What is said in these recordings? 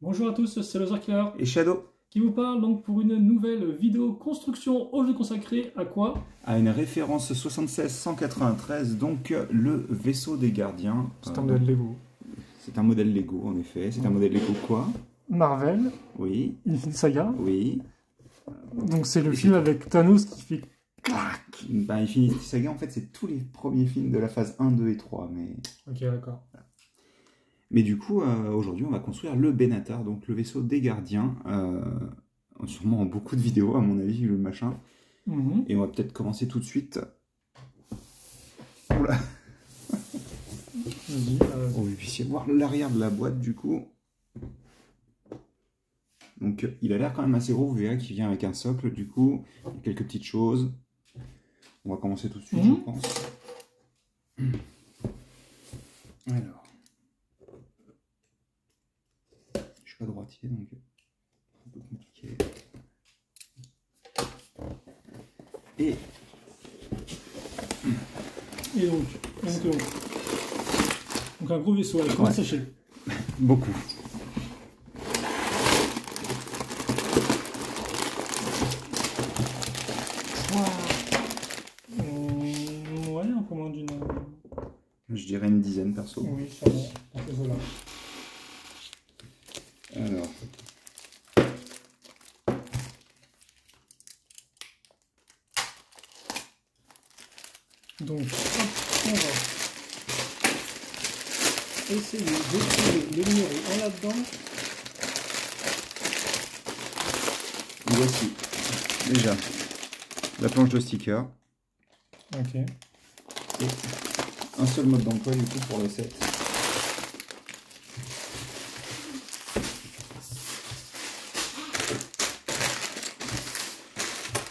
Bonjour à tous, c'est Loser Killer Et Shadow qui vous parle donc pour une nouvelle vidéo construction aujourd'hui consacrée à quoi? a une référence 76-193, donc le vaisseau des gardiens. C'est un modèle Lego. C'est un modèle Lego en effet. C'est un modèle Lego quoi? Marvel, Oui, Infinite Saga. oui. Donc c'est le Et film c'est- avec Thanos qui fait... Bah, Infinity Saga en fait c'est tous les premiers films de la phase 1, 2 et 3. Ok, d'accord. Mais du coup aujourd'hui on va construire le Benatar, donc le vaisseau des gardiens. Sûrement en beaucoup de vidéos à mon avis le machin. Mhm. Et on va peut-être commencer tout de suite. Oula. Vas-y, Pour que vous puissiez voir l'arrière de la boîte du coup. Donc il a l'air quand même assez gros, vous verrez qu'il vient avec un socle du coup, quelques petites choses. On va commencer tout de suite je pense. Alors, je suis pas droitier donc un peu compliqué. Et donc, on était où? Donc un gros vaisseau avec combien de sachets? beaucoup. Ouais, un peu moins d'une... Je dirais une dizaine perso. Oui, ça va, on fait ça là. Alors, Donc, hop, on va essayer de trouver les numéros en là-dedans. voici déjà la planche de sticker Ok. et un seul mode d'emploi du coup pour le set.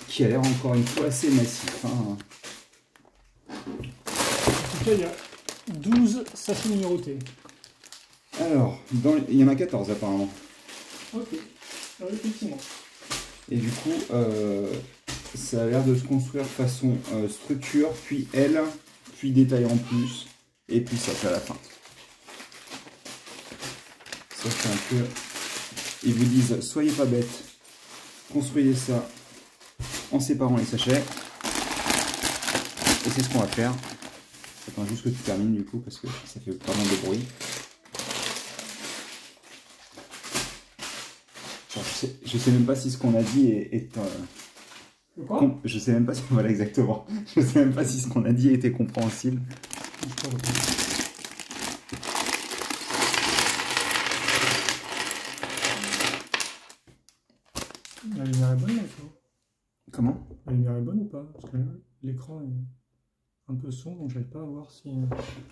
Qui a l'air encore une fois assez massif. Hein. En tout cas, il y a 12 sachets numérotés. Alors, il y en a 14 apparemment. Ok, effectivement. Et du coup, ça a l'air de se construire façon structure, puis aile, puis détail en plus, et puis ça c'est à la fin. Ça c'est un peu... Ils vous disent, soyez pas bêtes, construisez ça en séparant les sachets. Et c'est ce qu'on va faire. J'attends juste que tu termines du coup, parce que ça fait pas mal de bruit. Je sais même pas si ce qu'on a dit est Quoi? je sais même pas si... Voilà, exactement. Je sais même pas si ce qu'on a dit était compréhensible. La lumière est bonne là, ou pas? Comment? La lumière est bonne ou pas? Parce que l'écran est un peu sombre, donc j'arrive pas à voir si...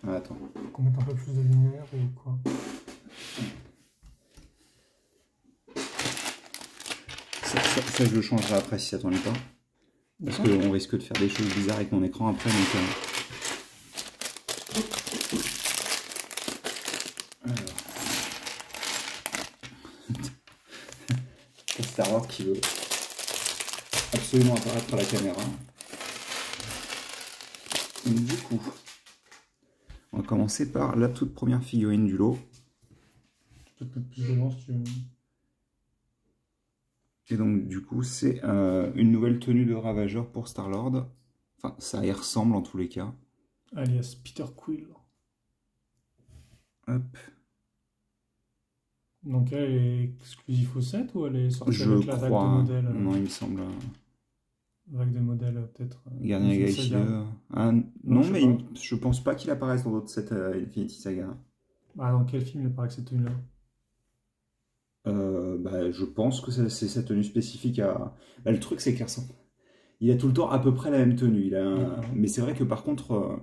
Ah, attends. qu'on mette un peu plus de lumière ou quoi. Ça, je le changerai après si ça t'ennuie pas. Parce qu'on risque de faire des choses bizarres avec mon écran après. Donc, Alors. C'est Star Wars qui veut absolument apparaître à la caméra. Donc, du coup, on va commencer par la toute première figurine du lot. Tu peux mettre plus devant si tu veux. Et donc du coup c'est une nouvelle tenue de Ravageur pour Star-Lord. Enfin ça y ressemble en tous les cas. Alias Peter Quill. Hop. Donc elle est exclusive au set ou elle est sortie Je avec la vague de crois. modèles? Non il me semble. Vague de modèles peut-être. Gardien de la Galaxie 2. Ah, non je sais mais pas. je pense pas qu'il apparaisse dans d'autres sets Infinity Saga. Ah, dans quel film il apparaît que cette tenue-là? Bah, je pense que c'est sa tenue spécifique à... Bah, le truc c'est qu'il ressemble. Il a tout le temps à peu près la même tenue. Mais c'est vrai que par contre,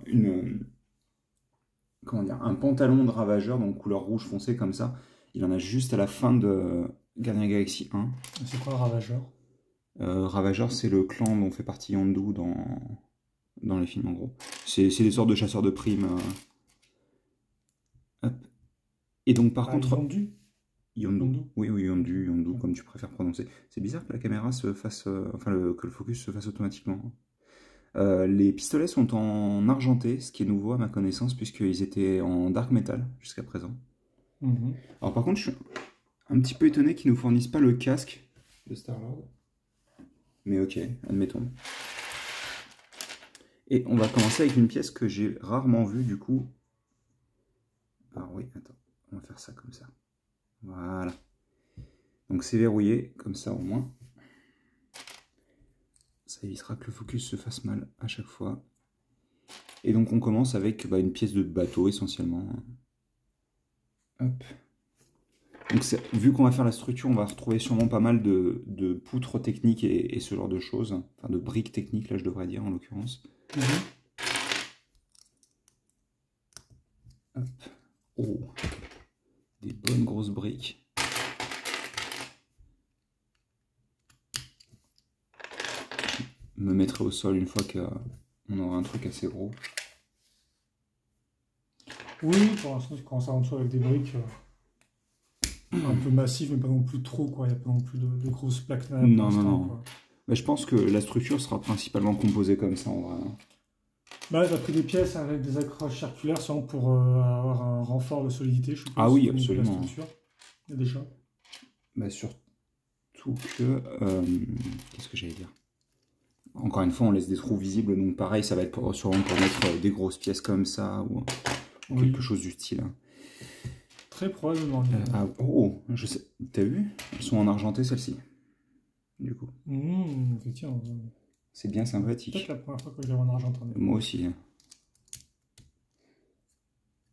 comment dire, un pantalon de Ravageur, donc couleur rouge foncé comme ça, il en a juste à la fin de Gardien de la Galaxie 1. C'est quoi un ravageur? Ravageur, c'est le clan dont fait partie Yondu dans les films en gros. C'est des sortes de chasseurs de primes. Hop. Et donc par contre... Yondu? Yondu. Oui, Yondu, comme tu préfères prononcer. C'est bizarre que la caméra se fasse... que le focus se fasse automatiquement. Les pistolets sont en argenté, ce qui est nouveau à ma connaissance, puisqu'ils étaient en dark metal jusqu'à présent. Alors par contre, un petit peu étonné qu'ils ne nous fournissent pas le casque de Star-Lord. Mais ok, admettons. Et on va commencer avec une pièce que j'ai rarement vue du coup. Alors oui, attends, on va faire ça comme ça. Voilà. Donc c'est verrouillé, comme ça au moins. Ça évitera que le focus se fasse mal à chaque fois. Et donc on commence avec une pièce de bateau essentiellement. Hop. Donc vu qu'on va faire la structure, on va retrouver sûrement pas mal de poutres techniques et ce genre de choses. Enfin de briques techniques là je devrais dire en l'occurrence. Hop. Oh. Des bonnes grosses briques. Je me mettrai au sol une fois qu'on aura un truc assez gros. Oui, pour l'instant, tu commences avant tout avec des briques un peu massives, mais pas non plus trop, quoi. Il n'y a pas non plus de grosses plaques. Non. Mais je pense que la structure sera principalement composée comme ça, en vrai. Bah, j'ai pris des pièces avec des accroches circulaires, sûrement pour avoir un renfort de solidité, je suppose. Ah oui, absolument. Il y a des chats. Bah, surtout que... qu'est-ce que j'allais dire? Encore une fois, on laisse des trous visibles, donc pareil, ça va être sûrement pour mettre des grosses pièces comme ça, ou quelque chose du style. Très probablement. Oh, je sais. T'as vu? Elles sont en argenté, celles-ci. Du coup. Effectivement. C'est bien sympathique. Peut-être la première fois que je les vois en argentin. Moi aussi.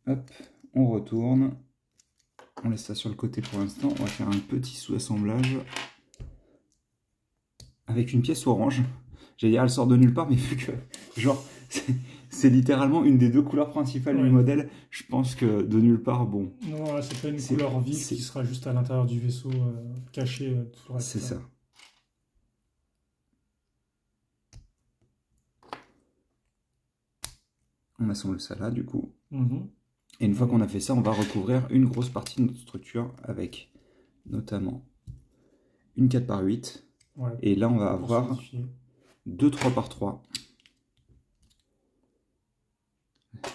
Hop, on retourne. On laisse ça sur le côté pour l'instant. On va faire un petit sous-assemblage avec une pièce orange. J'allais dire, elle sort de nulle part, mais vu que, genre, c'est littéralement une des deux couleurs principales du modèle, je pense que de nulle part, bon. Non, là, c'est pas une couleur vive qui sera juste à l'intérieur du vaisseau, caché tout le reste. C'est ça. On assemble ça là, du coup. Et une fois qu'on a fait ça, on va recouvrir une grosse partie de notre structure avec notamment une 4x8. Ouais, et là, on va avoir 2 3x3.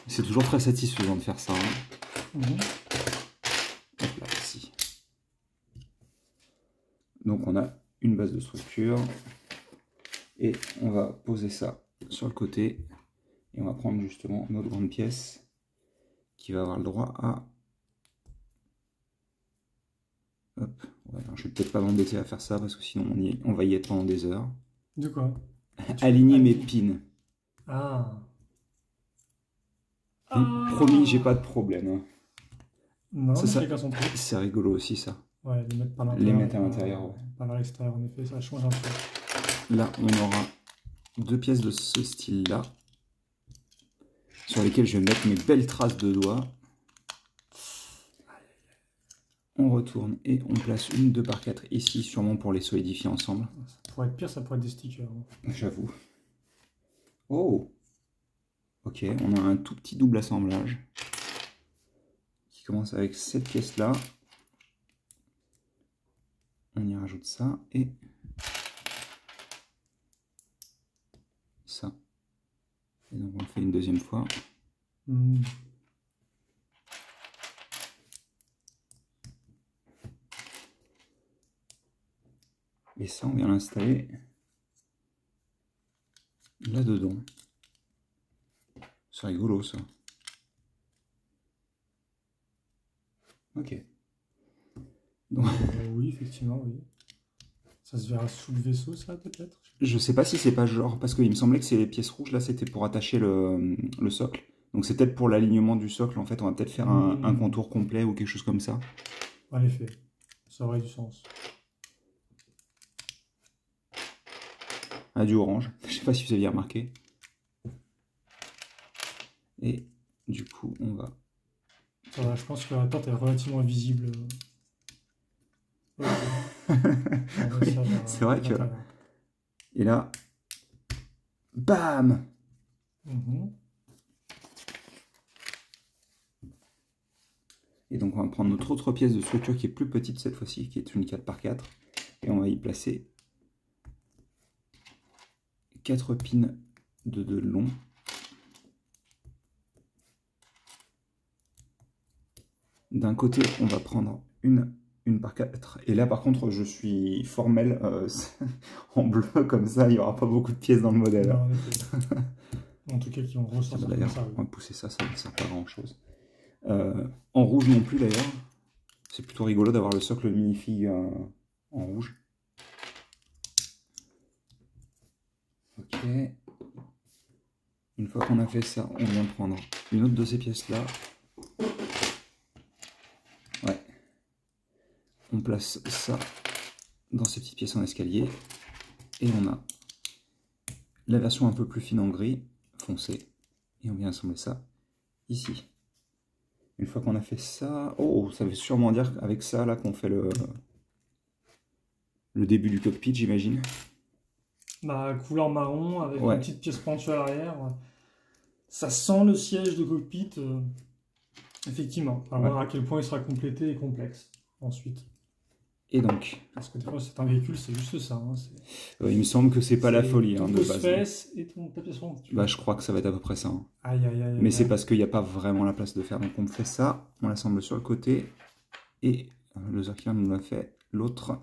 C'est toujours très satisfaisant de faire ça. Hop là, ici. Donc on a une base de structure. Et on va poser ça sur le côté. Et on va prendre justement notre grande pièce qui va avoir le droit à... Hop. Ouais, alors je vais peut-être pas m'embêter à faire ça parce que sinon on va y être pendant des heures. De quoi? Aligner mes pins. Ah. Promis, j'ai pas de problème. Non, chacun son truc. C'est rigolo aussi ça. Ouais, les mettre par l'intérieur. Les mettre à l'intérieur, ouais. Par l'extérieur, en effet, ça change un peu. Là, on aura 2 pièces de ce style-là, sur lesquelles je vais mettre mes belles traces de doigts. On retourne et on place une 2x4 ici, sûrement pour les solidifier ensemble. Ça pourrait être pire, ça pourrait être des stickers. J'avoue. Oh! Ok, on a un tout petit double assemblage qui commence avec cette pièce-là. On y rajoute ça et ça. Et donc on le fait une deuxième fois. Et ça, on vient l'installer là-dedans. C'est rigolo, ça. Ok. Donc... oui, effectivement, oui. Ça se verra sous le vaisseau, ça, peut-être? Je sais pas si c'est pas genre... Parce qu'il me semblait que c'est les pièces rouges, là, c'était pour attacher le socle. Donc c'est peut-être pour l'alignement du socle, en fait. On va peut-être faire un contour complet ou quelque chose comme ça. En effet. Ça aurait du sens. Ah, du orange. Je sais pas si vous aviez remarqué. Et du coup, on va... Ça va, je pense que la tente est relativement visible. C'est vrai que... Et là... Bam! Et donc on va prendre notre autre pièce de structure qui est plus petite cette fois-ci, qui est une 4x4. Et on va y placer 4 pins de long. D'un côté, on va prendre une 1 par 4. Et là, par contre, je suis formel. En bleu, comme ça, il n'y aura pas beaucoup de pièces dans le modèle. Non, en effet. En tout cas, qui vont ressortir comme D'ailleurs, ça. on va pousser ça, ça ne sert pas à grand-chose. En rouge non plus, d'ailleurs. C'est plutôt rigolo d'avoir le socle minifig en rouge. Ok. Une fois qu'on a fait ça, on vient prendre une autre de ces pièces-là. Ouais. On place ça dans ces petites pièces en escalier. Et on a la version un peu plus fine en gris, foncé. Et on vient assembler ça ici. Une fois qu'on a fait ça... Oh, ça veut sûrement dire avec ça là qu'on fait le début du cockpit, j'imagine. Bah, couleur marron avec Ouais. une petite pièce pointue à l'arrière. Ça sent le siège de cockpit. Effectivement. À voir à quel point il sera complété et complexe ensuite. Et donc... Parce que des fois, c'est un véhicule, c'est juste ça. Hein, il me semble que c'est pas la folie ton de base. pose-fesse et ta pièce pointue. Bah, je crois que ça va être à peu près ça. Hein. Aïe, aïe, aïe. Mais c'est parce qu'il n'y a pas vraiment la place de faire. Donc on fait ça, on l'assemble sur le côté. Et le Zerkir nous l'a fait. L'autre...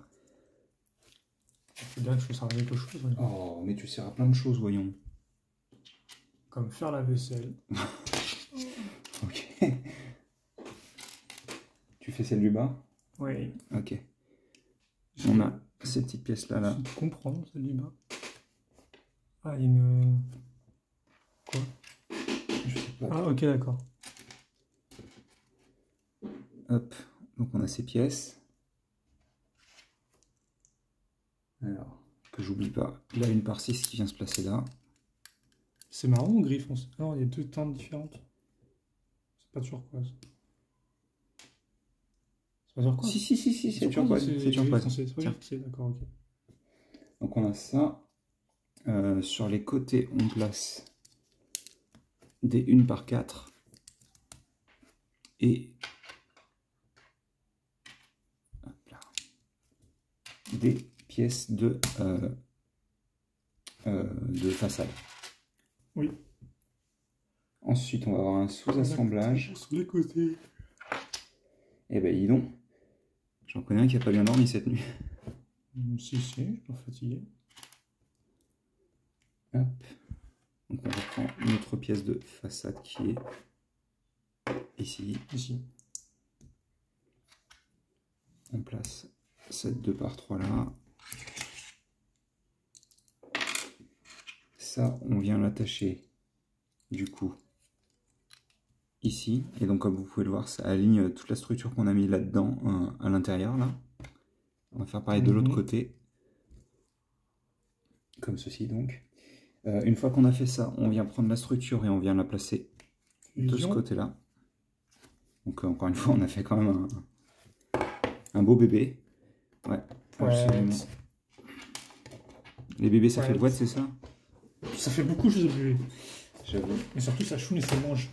C'est bien que je sers à quelque chose. Ouais. Oh, mais tu sers à plein de choses, voyons. Comme faire la vaisselle. Ok. Tu fais celle du bas? Oui. Ok. On a ces petites pièces-là. Là. Je comprends, celle du bas. Ah, il y a une... Quoi? Je sais pas. Ah, ok, d'accord. Hop. Donc on a ces pièces. Alors, que j'oublie pas. Là, une par 6 qui vient se placer là. C'est marron ou gris foncé? Non, il y a deux teintes différentes. C'est pas turquoise. C'est pas turquoise? Si, c'est turquoise. C'est turquoise. C'est d'accord, ok. Donc on a ça. Sur les côtés, on place des 1 par 4. Et hop là, des pièces de façade. Oui. Ensuite, on va avoir un sous-assemblage. Sur les côtés. Eh ben, dis donc. J'en connais un qui a pas bien dormi cette nuit. Si, je suis pas fatigué. Hop. Donc on reprend une autre pièce de façade qui est ici. Ici. On place cette 2 par 3 là. Ça, on vient l'attacher du coup ici. Et donc comme vous pouvez le voir, ça aligne toute la structure qu'on a mis là-dedans à l'intérieur là. On va faire pareil de l'autre côté. Comme ceci donc. Une fois qu'on a fait ça, on vient prendre la structure et on vient la placer de ce côté-là. Donc encore une fois, on a fait quand même un beau bébé. Ouais, absolument. Les bébés, ça fait boîte, c'est ça? Ça fait beaucoup de choses de bébé. J'avoue. Mais surtout, ça choune et ça mange.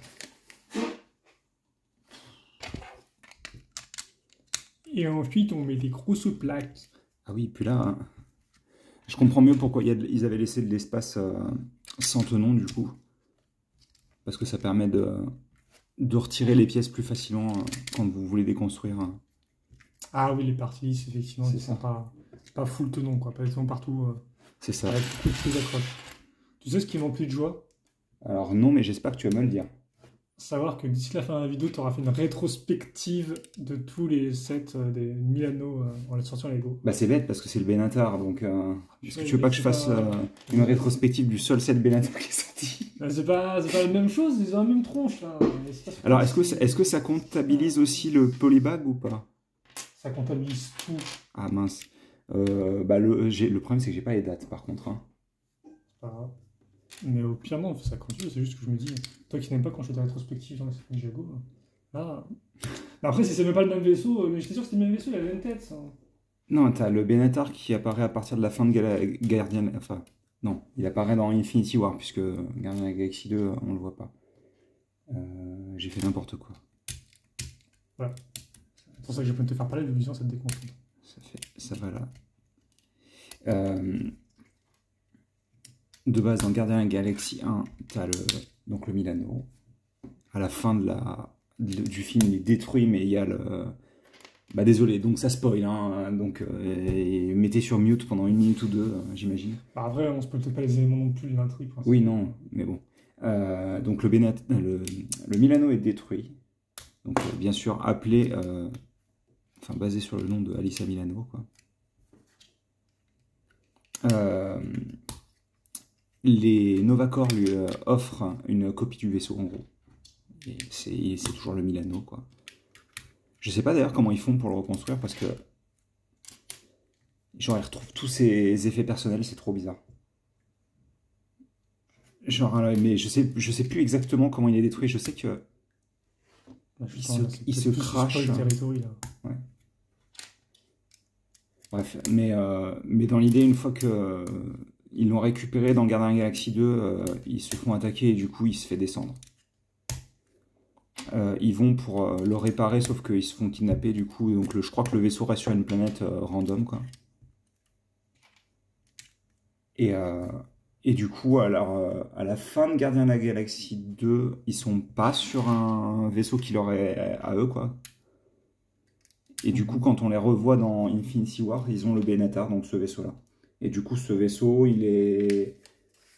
Et ensuite, on met des grosses plaques. Ah oui, puis là, je comprends mieux pourquoi ils avaient laissé de l'espace sans tenon, du coup. Parce que ça permet de retirer les pièces plus facilement quand vous voulez déconstruire. Ah oui, les parties lisses, effectivement, c'est pas full tenon, quoi. Pas des tenons partout. C'est ça. Avec beaucoup de choses d'accroche. Tu sais ce qui m'emplit de joie? Alors non, mais j'espère que tu vas me le dire. Savoir que d'ici la fin de la vidéo, tu auras fait une rétrospective de tous les sets des Milano en les sortant Lego. Bah c'est bête parce que c'est le Benatar, donc est-ce que tu veux pas que je fasse une rétrospective du seul set Benatar qui est sorti? C'est pas la même chose, ils ont la même tronche là. Alors est-ce que ça comptabilise aussi le polybag ou pas? Ça comptabilise tout. Ah mince. Le problème c'est que j'ai pas les dates par contre. Hein. C'est pas grave. Mais au pire non, ça continue, c'est juste que je me dis, toi qui n'aimes pas quand je fais des rétrospectives dans la série Jago, là... Après si c'est même pas le même vaisseau, mais j'étais sûr que c'était le même vaisseau, il avait une tête ça. Non, t'as le Benatar qui apparaît à partir de la fin de Guardian... Enfin, non, il apparaît dans Infinity War, puisque Guardian of the Galaxy 2, on le voit pas. J'ai fait n'importe quoi. Voilà. C'est pour ça que j'ai pas de te faire parler, de vision, ça te déconfie. Ça va là. De base, dans Guardian of the Galaxy 1, t'as donc le Milano. À la fin du film, il est détruit, mais il y a Bah désolé, donc ça spoil, hein, donc mettez sur mute pendant 1 minute ou 2, j'imagine. Bah, après, on se peut peut-être pas les éléments non plus de l'intrigue. Enfin, Oui, non, mais bon. Donc le Milano est détruit. Donc bien sûr appelé, enfin basé sur le nom de Alissa Milano, quoi. Les Novacor lui offrent une copie du vaisseau, en gros. Et c'est toujours le Milano, quoi. Je sais pas d'ailleurs comment ils font pour le reconstruire, parce que genre ils retrouvent tous ces effets personnels, c'est trop bizarre. Genre, mais je sais plus exactement comment il est détruit. Je sais que bah, il se crache. Territory, là. Ouais. Bref, mais dans l'idée, une fois que ils l'ont récupéré dans Gardien Galaxy 2, ils se font attaquer et du coup il se fait descendre. Ils vont pour le réparer, sauf qu'ils se font kidnapper du coup. Donc je crois que le vaisseau reste sur une planète random, quoi. Et du coup, alors, à la fin de Gardien de la Galaxie 2, ils sont pas sur un vaisseau qui leur est à eux, quoi. Et du coup, quand on les revoit dans Infinity War, ils ont le Benatar, donc ce vaisseau-là. Et du coup, ce vaisseau, il est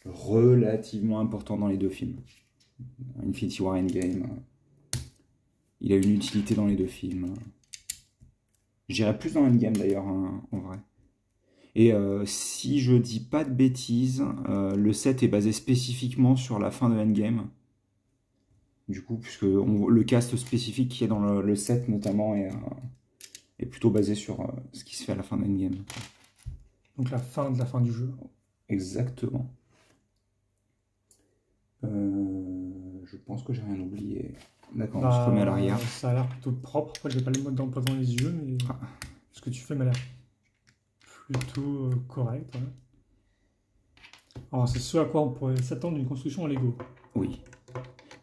relativement important dans les deux films. Infinity War Endgame. Il a une utilité dans les deux films. J'irais plus dans Endgame d'ailleurs, hein, en vrai. Et si je dis pas de bêtises, le 7 est basé spécifiquement sur la fin de Endgame. Du coup, puisque le cast spécifique qui est dans le 7 notamment est plutôt basé sur ce qui se fait à la fin de Endgame. Donc la fin du jeu. Exactement. Je pense que j'ai rien oublié. D'accord, on se remet à l'arrière. Ça a l'air plutôt propre. Après, j'ai pas le mode d'emploi dans les yeux, mais ce que tu fais m'a l'air plutôt correct. Ouais. Alors, c'est ce à quoi on pourrait s'attendre d'une construction en Lego. Oui.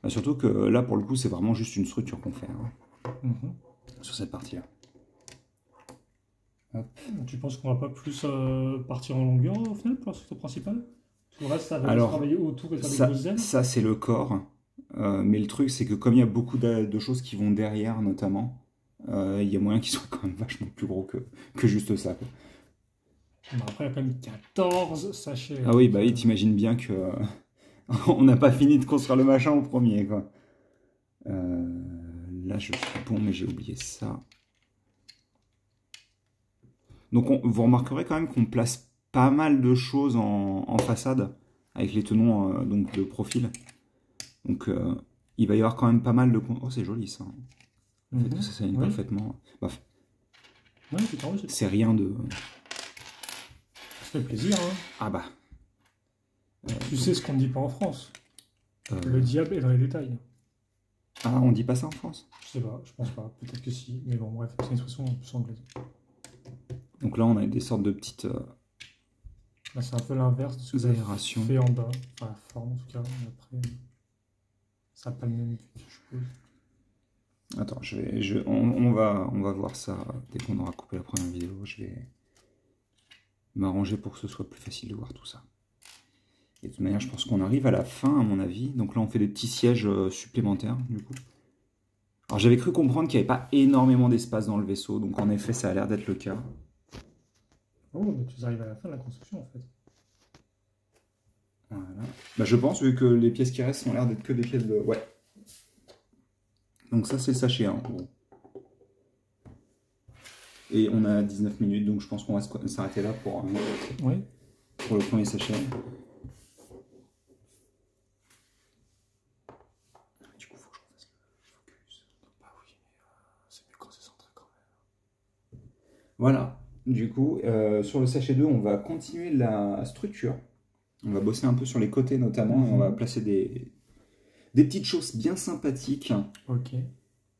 Bah, surtout que là, pour le coup, c'est vraiment juste une structure qu'on fait sur cette partie-là. Tu penses qu'on va pas plus partir en longueur au final pour la structure principale? Tout le reste, ça va travailler autour et faire des grosses ailes. Ça, c'est le corps. Mais le truc, c'est que comme il y a beaucoup de choses qui vont derrière, notamment, il y a moyen qu'ils soient quand même vachement plus gros que juste ça, quoi. Bah après, il y a quand même 14 sachets. Ah oui, bah oui, t'imagines bien que on n'a pas fini de construire le machin au premier, quoi. Là, je suis bon, mais j'ai oublié ça. Donc, vous remarquerez quand même qu'on place pas mal de choses en façade, avec les tenons donc de profil. Donc, il va y avoir quand même pas mal de... Oh, c'est joli, ça. En fait, ça s'aligne parfaitement. Bah, c'est rien de... Ça fait plaisir, hein. Ah bah. Tu sais ce qu'on ne dit pas en France. Le diable est dans les détails. Ah, on dit pas ça en France? Je sais pas, je pense pas. Peut-être que si. Mais bon, bref, c'est une expression en plus anglaise. Donc là, on a des sortes de petites... Là, c'est un peu l'inverse de ce que vous avez fait en bas. Enfin, la forme, en tout cas. Après, ça n'a pas le même but, je suppose. Attends, on va voir ça dès qu'on aura coupé la première vidéo. Je vais m'arranger pour que ce soit plus facile de voir tout ça. Et de toute manière, je pense qu'on arrive à la fin, à mon avis. Donc là, on fait des petits sièges supplémentaires, du coup. Alors, j'avais cru comprendre qu'il n'y avait pas énormément d'espace dans le vaisseau. Donc, en effet, ça a l'air d'être le cas. Oh, mais tu arrives à la fin de la construction, en fait. Voilà. Bah, je pense, vu que les pièces qui restent ont l'air d'être que des pièces de... Ouais. Donc ça, c'est le sachet, hein, en gros. Et on a 19 minutes, donc je pense qu'on va s'arrêter là pour le premier sachet. Du coup, il faut que je refasse le focus. Bah oui, mais c'est mieux quand c'est centré quand même. Voilà. Du coup, sur le sachet 2, on va continuer la structure. On va bosser un peu sur les côtés notamment, et on va placer des petites choses bien sympathiques. Ok.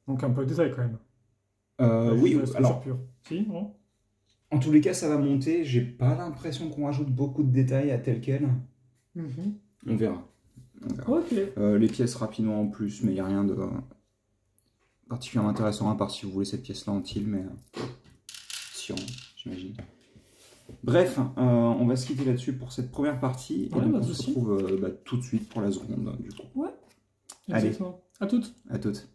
Donc un peu de détail quand même. Oui, alors... Si, non. En tous les cas, ça va monter. J'ai pas l'impression qu'on rajoute beaucoup de détails à tel quel. On verra. Ok. Les pièces rapidement en plus, mais il n'y a rien de particulièrement intéressant, à part si vous voulez cette pièce-là en til, mais j'imagine. Bref, on va se quitter là-dessus pour cette première partie. Et donc on se retrouve tout de suite pour la seconde, du coup. Ouais. Allez. À toutes. À toutes.